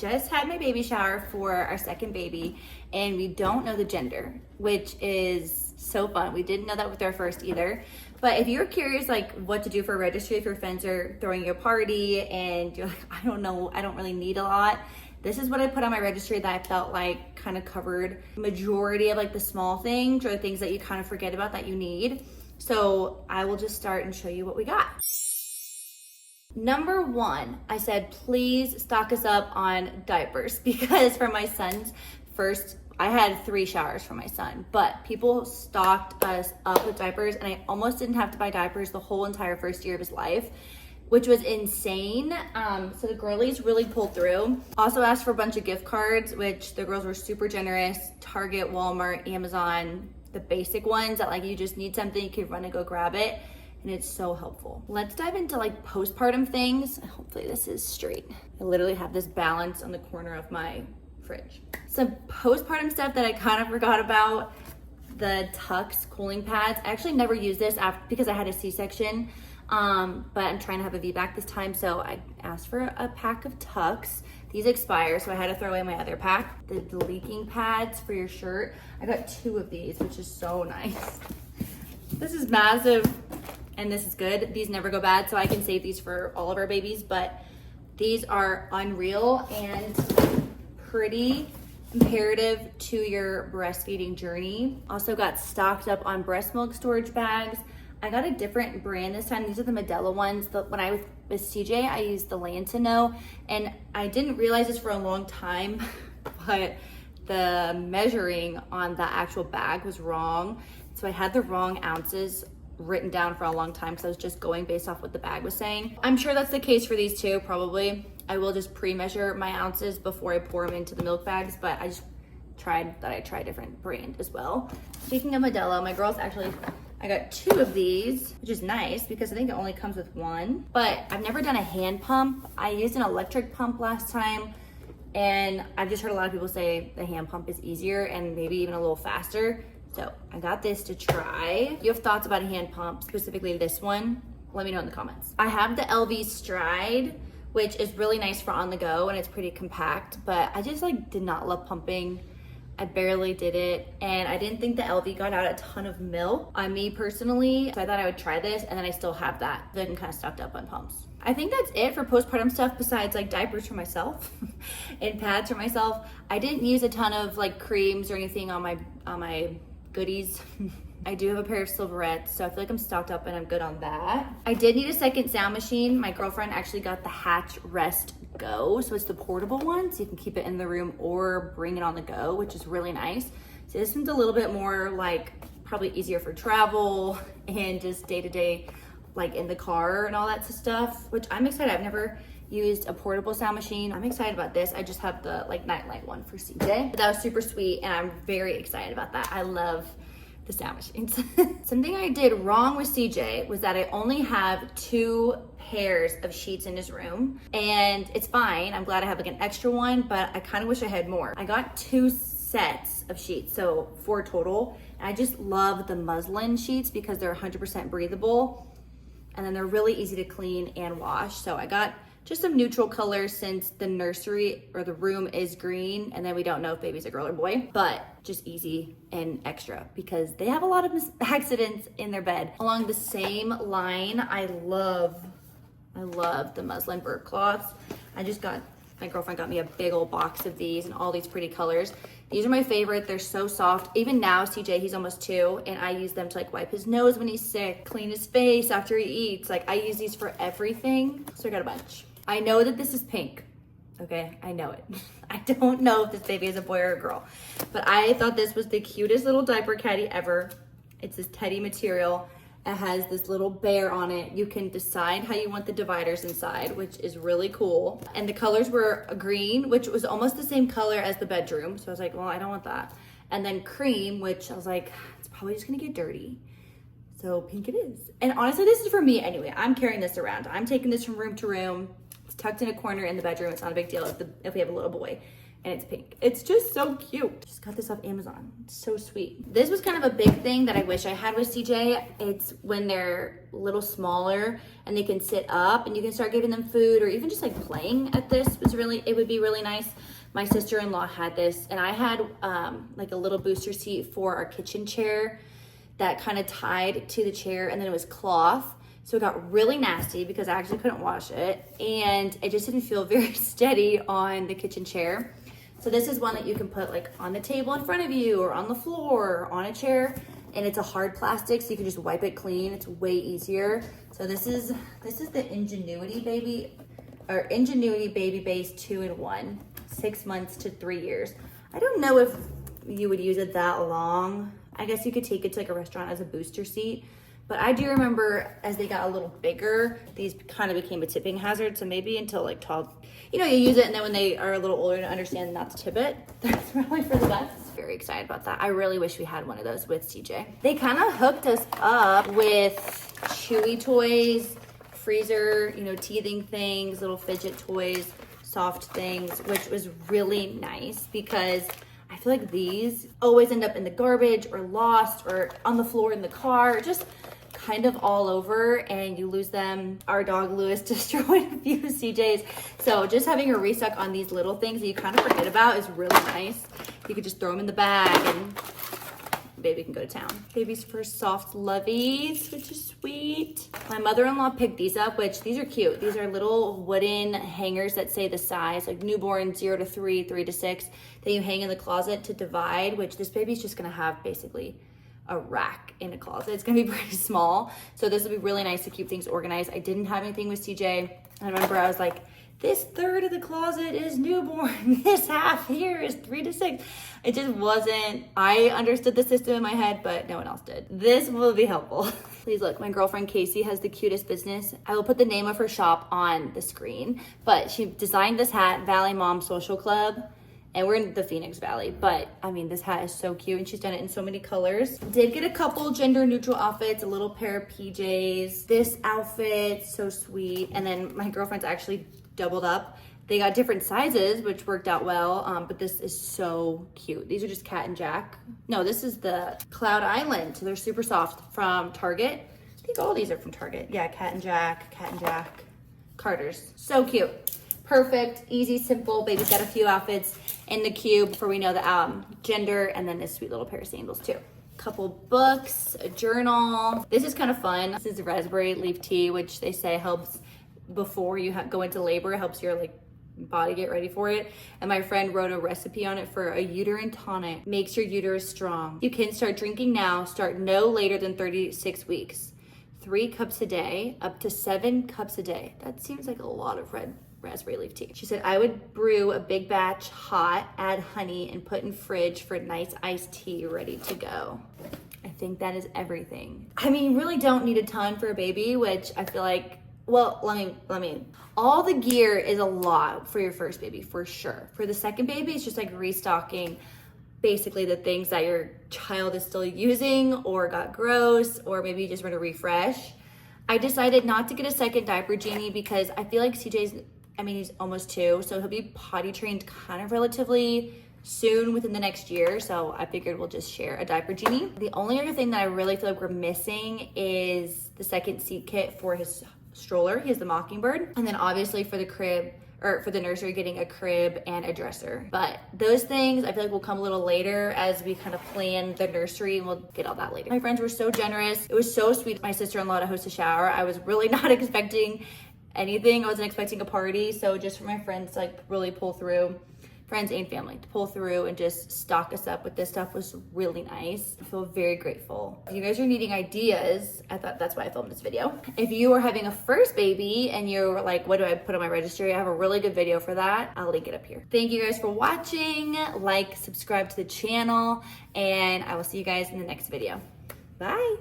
just had my baby shower for our second baby, and we don't know the gender, which is so fun. We didn't know that with our first either. But if you're curious like what to do for registry, if your friends are throwing you a party and you're like, I don't know, I don't really need a lot, this is what I put on my registry that I felt like kind of covered the majority of like the small things or the things that you kind of forget about that you need. So I will just start and show you what we got. Number one, I said, please stock us up on diapers, because for my son's first, I had 3 showers for my son, but people stocked us up with diapers, and I almost didn't have to buy diapers the whole entire first year of his life, which was insane. So the girlies really pulled through. Also asked for a bunch of gift cards, which the girls were super generous. Target, Walmart, Amazon, the basic ones that like you just need something, you can run and go grab it. And it's so helpful. Let's dive into like postpartum things. Hopefully this is straight. I literally have this balance on the corner of my fridge. Some postpartum stuff that I kind of forgot about. The Tux cooling pads. I actually never used this because I had a C-section, but I'm trying to have a VBAC this time, so I asked for a pack of Tux. These expire, so I had to throw away my other pack. The leaking pads for your shirt. I got 2 of these, which is so nice. This is massive, and this is good. These never go bad, so I can save these for all of our babies, but these are unreal and pretty imperative to your breastfeeding journey. Also got stocked up on breast milk storage bags. I got a different brand this time. These are the Medela ones. When I was with CJ, I used the Lantino, and I didn't realize this for a long time, but the measuring on the actual bag was wrong. So I had the wrong ounces written down for a long time because I was just going based off what the bag was saying. I'm sure that's the case for these too, probably. I will just pre-measure my ounces before I pour them into the milk bags, but I just tried a different brand as well. Speaking of Medela, my girls actually, I got 2 of these, which is nice because I think it only comes with 1, but I've never done a hand pump. I used an electric pump last time, and I've just heard a lot of people say the hand pump is easier and maybe even a little faster. So I got this to try. If you have thoughts about a hand pump, specifically this one, let me know in the comments. I have the LV Stride, which is really nice for on the go, and it's pretty compact, but I just like did not love pumping. I barely did it, and I didn't think the LV got out a ton of milk on me personally, so I thought I would try this, and then I still have that. So I'm kind of stocked up on pumps. I think that's it for postpartum stuff besides like diapers for myself and pads for myself. I didn't use a ton of like creams or anything on my goodies. I do have a pair of silverettes, so I feel like I'm stocked up and I'm good on that. I did need a second sound machine. My girlfriend actually got the Hatch Rest Go, so it's the portable one, so you can keep it in the room or bring it on the go, which is really nice. So this one's a little bit more like probably easier for travel and just day-to-day, like in the car and all that stuff, which I'm excited. I've never used a portable sound machine. I'm excited about this. I just have the like nightlight one for CJ. But that was super sweet, and I'm very excited about that. I love the sound machines. Something I did wrong with CJ was that I only have 2 pairs of sheets in his room, and it's fine. I'm glad I have like an extra one, but I kind of wish I had more. I got 2 sets of sheets, so 4 total. And I just love the muslin sheets because they're 100% breathable, and then they're really easy to clean and wash. So I got just some neutral colors since the nursery or the room is green, and then we don't know if baby's a girl or boy, but just easy and extra because they have a lot of accidents in their bed. Along the same line, I love the muslin burp cloths. My girlfriend got me a big old box of these and all these pretty colors. These are my favorite. They're so soft. Even now, CJ, he's almost 2, and I use them to like wipe his nose when he's sick, clean his face after he eats. Like I use these for everything. So I got a bunch. I know that this is pink. Okay, I know it. I don't know if this baby is a boy or a girl, but I thought this was the cutest little diaper caddy ever. It's this teddy material. It has this little bear on it. You can decide how you want the dividers inside, which is really cool. And the colors were green, which was almost the same color as the bedroom. So I was like, well, I don't want that. And then cream, which I was like, it's probably just gonna get dirty. So pink it is. And honestly, this is for me anyway. I'm carrying this around. I'm taking this from room to room. It's tucked in a corner in the bedroom. It's not a big deal if we have a little boy. and it's pink. It's just so cute. Just got this off Amazon. It's so sweet. This was kind of a big thing that I wish I had with CJ. It's when they're a little smaller and they can sit up and you can start giving them food, or even just like playing at this it would be really nice. My sister-in-law had this, and I had like a little booster seat for our kitchen chair that kind of tied to the chair, and then it was cloth. So it got really nasty because I actually couldn't wash it, and it just didn't feel very steady on the kitchen chair. So this is one that you can put like on the table in front of you, or on the floor, or on a chair, and it's a hard plastic, so you can just wipe it clean. It's way easier. So this is the Ingenuity Baby Base 2-in-1, 6 months to 3 years. I don't know if you would use it that long. I guess you could take it to like a restaurant as a booster seat. But I do remember as they got a little bigger, these kind of became a tipping hazard. So maybe until like 12, you use it, and then when they are a little older to understand not to tip it, that's probably for the best. Very excited about that. I really wish we had one of those with CJ. They kind of hooked us up with chewy toys, freezer, teething things, little fidget toys, soft things, which was really nice because I feel like these always end up in the garbage or lost or on the floor in the car, just kind of all over, and you lose them. Our dog Lewis destroyed a few CJs. So just having a restock on these little things that you kind of forget about is really nice. You could just throw them in the bag and baby can go to town. Baby's first soft loveys, which is sweet. My mother-in-law picked these up, which these are cute. These are little wooden hangers that say the size, like newborn 0 to 3, 3 to 6, that you hang in the closet to divide, which this baby's just gonna have basically a rack in a closet. It's gonna be pretty small. So this will be really nice to keep things organized. I didn't have anything with CJ. I remember I was like, this third of the closet is newborn. This half here is 3 to 6. It just wasn't, I understood the system in my head, but no one else did. This will be helpful. Please look, my girlfriend Casey has the cutest business. I will put the name of her shop on the screen, but she designed this hat, Valley Mom Social Club. And we're in the Phoenix Valley, but I mean, this hat is so cute, and she's done it in so many colors. Did get a couple gender neutral outfits, a little pair of PJs. This outfit, so sweet. And then my girlfriend's actually doubled up. They got different sizes, which worked out well, but this is so cute. These are just Cat and Jack. No, this is the Cloud Island. So they're super soft, from Target. I think all these are from Target. Yeah, Cat and Jack, Carter's. So cute. Perfect, easy, simple. Baby's got a few outfits in the cube before we know the gender, and then this sweet little pair of sandals too. Couple books, a journal. This is kind of fun. This is raspberry leaf tea, which they say helps before you go into labor. It helps your body get ready for it. And my friend wrote a recipe on it for a uterine tonic. Makes your uterus strong. You can start drinking now. Start no later than 36 weeks. 3 cups a day, up to 7 cups a day. That seems like a lot of raspberry leaf tea. She said, I would brew a big batch hot, add honey, and put in fridge for nice iced tea ready to go. I think that is everything. I mean, you really don't need a ton for a baby, which I feel like, well, let me, all the gear is a lot for your first baby, for sure. For the second baby, it's just like restocking basically the things that your child is still using or got gross, or maybe you just want to refresh. I decided not to get a second diaper genie because I feel like CJ's, he's almost 2, so he'll be potty trained kind of relatively soon, within the next year. So I figured we'll just share a diaper genie. The only other thing that I really feel like we're missing is the second seat kit for his stroller. He has the Mockingbird. And then obviously for the crib, or for the nursery, getting a crib and a dresser. But those things I feel like will come a little later as we kind of plan the nursery, and we'll get all that later. My friends were so generous. It was so sweet. My sister-in-law to host a shower. I was really not expecting anything. I wasn't expecting a party. So just for my friends to really pull through, friends and family to pull through and just stock us up with this stuff was really nice. I feel very grateful. If you guys are needing ideas, I thought that's why I filmed this video. If you are having a first baby and you're like, what do I put on my registry? I have a really good video for that. I'll link it up here. Thank you guys for watching. Like, subscribe to the channel, and I will see you guys in the next video. Bye.